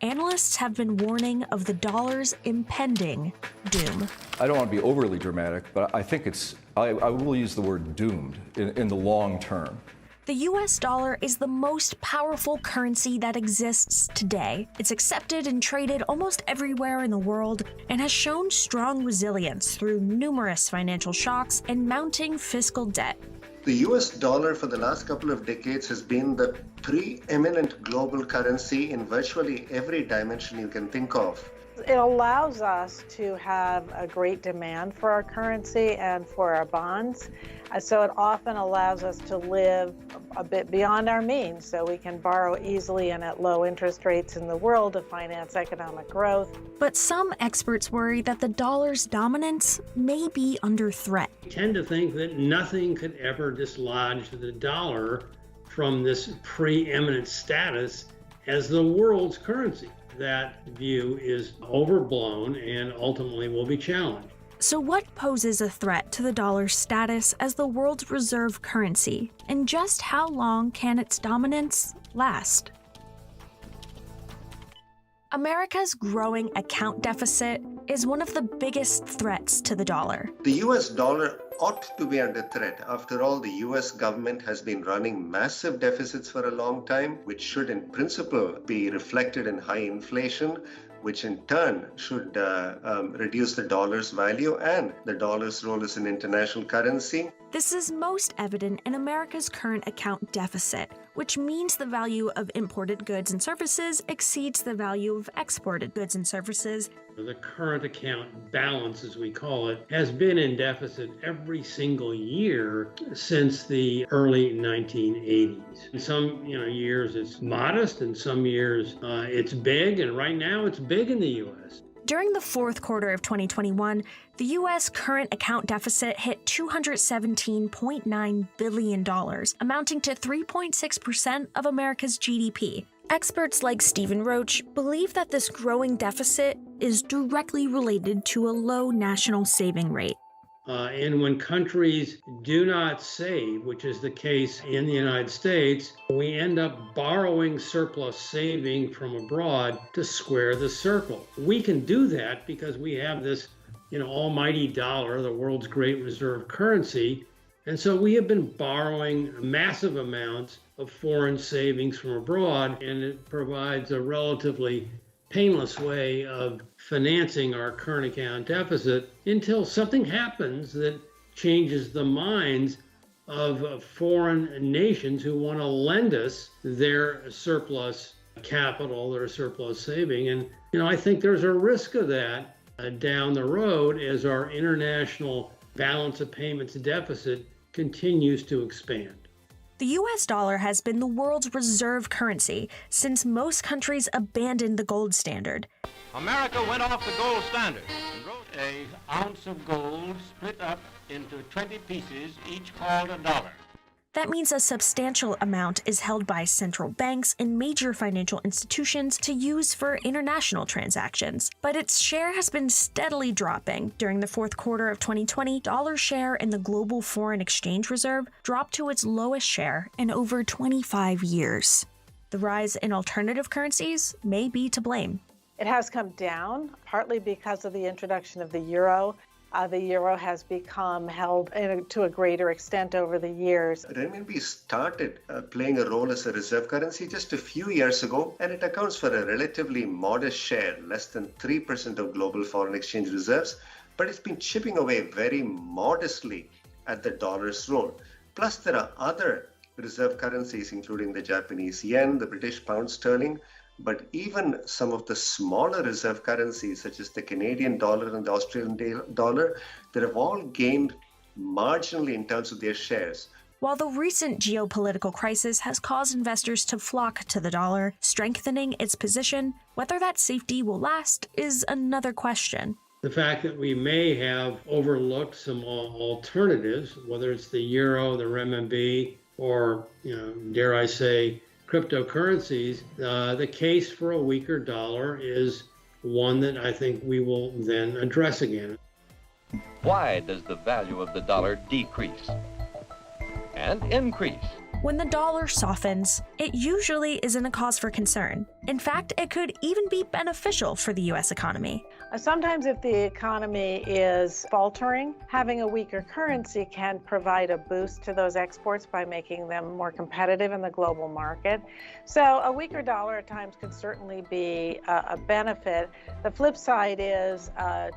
analysts have been warning of the dollar's impending doom. I don't want to be overly dramatic, but I think I will use the word doomed in the long term. The US dollar is the most powerful currency that exists today. It's accepted and traded almost everywhere in the world and has shown strong resilience through numerous financial shocks and mounting fiscal debt. The US dollar for the last couple of decades has been the preeminent global currency in virtually every dimension you can think of. It allows us to have a great demand for our currency and for our bonds. So it often allows us to live a bit beyond our means, so we can borrow easily and at low interest rates in the world to finance economic growth. But some experts worry that the dollar's dominance may be under threat. We tend to think that nothing could ever dislodge the dollar from this preeminent status as the world's currency. That view is overblown and ultimately will be challenged. So what poses a threat to the dollar's status as the world's reserve currency, and just how long can its dominance last? America's growing account deficit is one of the biggest threats to the dollar. The US dollar ought to be under threat. After all, the US government has been running massive deficits for a long time, which should in principle be reflected in high inflation, which in turn should reduce the dollar's value and the dollar's role as an international currency. This is most evident in America's current account deficit, which means the value of imported goods and services exceeds the value of exported goods and services. The current account balance, as we call it, has been in deficit every single year since the early 1980s. In some years it's modest, and some years it's big, and right now it's big in the U.S. During the fourth quarter of 2021, the U.S. current account deficit hit $217.9 billion, amounting to 3.6% of America's GDP. Experts like Stephen Roach believe that this growing deficit is directly related to a low national saving rate. And when countries do not save, which is the case in the United States, we end up borrowing surplus saving from abroad to square the circle. We can do that because we have this, almighty dollar, the world's great reserve currency. And so we have been borrowing massive amounts of foreign savings from abroad, and it provides a relatively painless way of financing our current account deficit until something happens that changes the minds of foreign nations who want to lend us their surplus capital, their surplus saving. And, I think there's a risk of that down the road as our international balance of payments deficit continues to expand. The US dollar has been the world's reserve currency since most countries abandoned the gold standard. America went off the gold standard and wrote an ounce of gold split up into 20 pieces, each called $1. That means a substantial amount is held by central banks and major financial institutions to use for international transactions. But its share has been steadily dropping. During the fourth quarter of 2020, dollar share in the global foreign exchange reserve dropped to its lowest share in over 25 years. The rise in alternative currencies may be to blame. It has come down, partly because of the introduction of the euro. The euro has become held to a greater extent over the years. Renminbi started playing a role as a reserve currency just a few years ago, and it accounts for a relatively modest share, less than 3% of global foreign exchange reserves, but it's been chipping away very modestly at the dollar's role. Plus, there are other reserve currencies, including the Japanese yen, the British pound sterling, but even some of the smaller reserve currencies, such as the Canadian dollar and the Australian dollar, that have all gained marginally in terms of their shares. While the recent geopolitical crisis has caused investors to flock to the dollar, strengthening its position, whether that safety will last is another question. The fact that we may have overlooked some alternatives, whether it's the euro, the renminbi, or, dare I say, cryptocurrencies, the case for a weaker dollar is one that I think we will then address again. Why does the value of the dollar decrease and increase When the dollar softens, it usually isn't a cause for concern. In fact, it could even be beneficial for the US economy. Sometimes if the economy is faltering, having a weaker currency can provide a boost to those exports by making them more competitive in the global market. So a weaker dollar at times could certainly be a benefit. The flip side is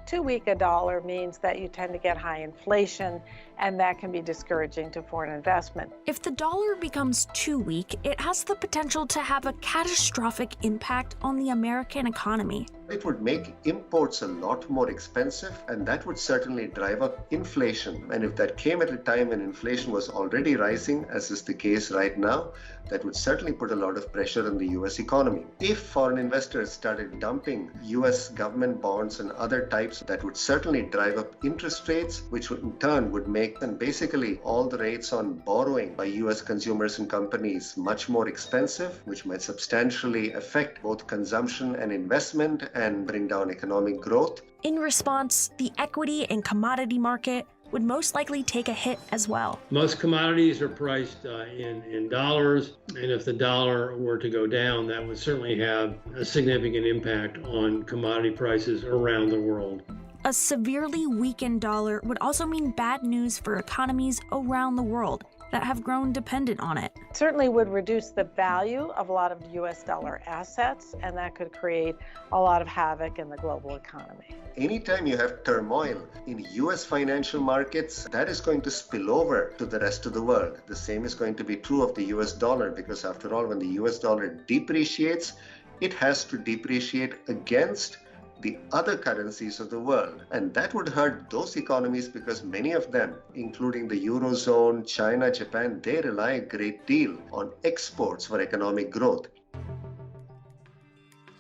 too weak a dollar means that you tend to get high inflation, and that can be discouraging to foreign investment. If the dollar becomes too weak, it has the potential to have a catastrophic impact on the American economy. It would make imports a lot more expensive, and that would certainly drive up inflation. And if that came at a time when inflation was already rising, as is the case right now, that would certainly put a lot of pressure on the US economy. If foreign investors started dumping US government bonds and other types, that would certainly drive up interest rates, which would in turn would make and basically all the rates on borrowing by US consumers and companies much more expensive, which might substantially affect both consumption and investment and bring down economic growth. In response, the equity and commodity market would most likely take a hit as well. Most commodities are priced in dollars, and if the dollar were to go down, that would certainly have a significant impact on commodity prices around the world. A severely weakened dollar would also mean bad news for economies around the world that have grown dependent on it. It certainly would reduce the value of a lot of US dollar assets, and that could create a lot of havoc in the global economy. Anytime you have turmoil in US financial markets, that is going to spill over to the rest of the world. The same is going to be true of the US dollar, because after all, when the US dollar depreciates, it has to depreciate against the other currencies of the world. And that would hurt those economies because many of them, including the Eurozone, China, Japan, they rely a great deal on exports for economic growth.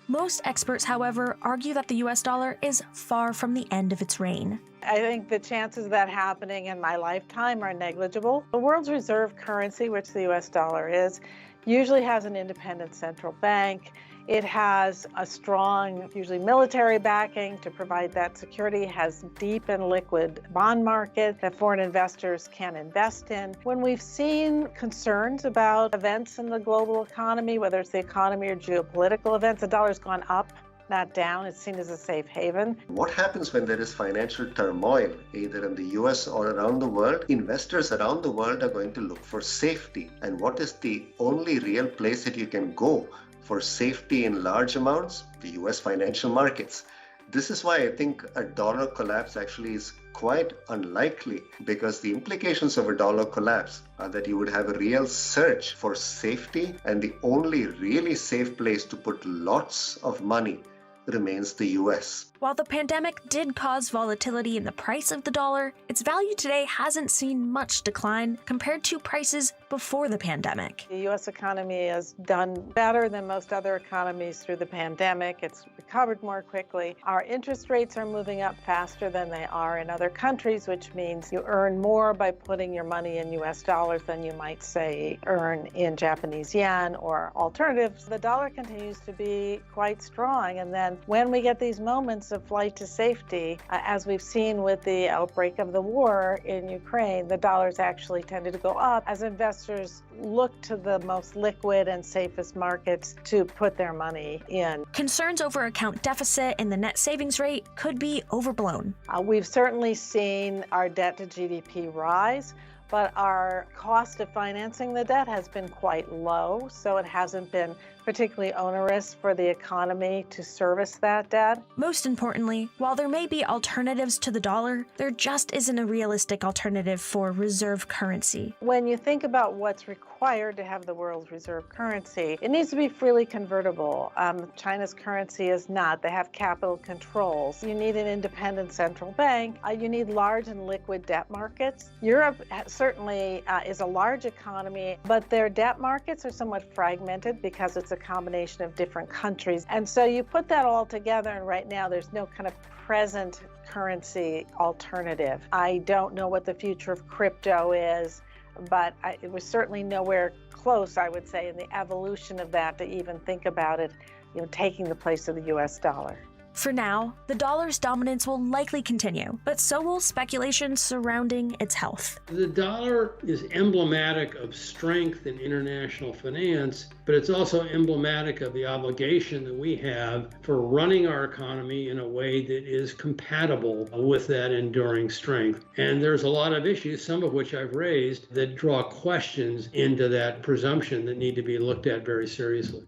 Most experts, however, argue that the US dollar is far from the end of its reign. I think the chances of that happening in my lifetime are negligible. The world's reserve currency, which the US dollar is, usually has an independent central bank. It has a strong, usually military backing to provide that security, has deep and liquid bond market that foreign investors can invest in. When we've seen concerns about events in the global economy, whether it's the economy or geopolitical events, the dollar's gone up, not down. It's seen as a safe haven. What happens when there is financial turmoil, either in the US or around the world? Investors around the world are going to look for safety. And what is the only real place that you can go for safety in large amounts? The US financial markets. This is why I think a dollar collapse actually is quite unlikely, because the implications of a dollar collapse are that you would have a real search for safety, and the only really safe place to put lots of money remains the US. While the pandemic did cause volatility in the price of the dollar, its value today hasn't seen much decline compared to prices before the pandemic. The U.S. economy has done better than most other economies through the pandemic. It's recovered more quickly. Our interest rates are moving up faster than they are in other countries, which means you earn more by putting your money in U.S. dollars than you might, say, earn in Japanese yen or alternatives. The dollar continues to be quite strong. And then when we get these moments of flight to safety, as we've seen with the outbreak of the war in Ukraine, the dollar's actually tended to go up as investors look to the most liquid and safest markets to put their money in. Concerns over account deficit and the net savings rate could be overblown. We've certainly seen our debt to GDP rise, but our cost of financing the debt has been quite low, so it hasn't been particularly onerous for the economy to service that debt. Most importantly, while there may be alternatives to the dollar, there just isn't a realistic alternative for reserve currency. When you think about what's required to have the world's reserve currency, it needs to be freely convertible. China's currency is not. They have capital controls. You need an independent central bank. You need large and liquid debt markets. Europe certainly is a large economy, but their debt markets are somewhat fragmented because it's a combination of different countries. And so you put that all together, and right now there's no kind of present currency alternative. I don't know what the future of crypto is, but it was certainly nowhere close, I would say, in the evolution of that to even think about it, taking the place of the US dollar. For now, the dollar's dominance will likely continue, but so will speculation surrounding its health. The dollar is emblematic of strength in international finance, but it's also emblematic of the obligation that we have for running our economy in a way that is compatible with that enduring strength. And there's a lot of issues, some of which I've raised, that draw questions into that presumption that need to be looked at very seriously.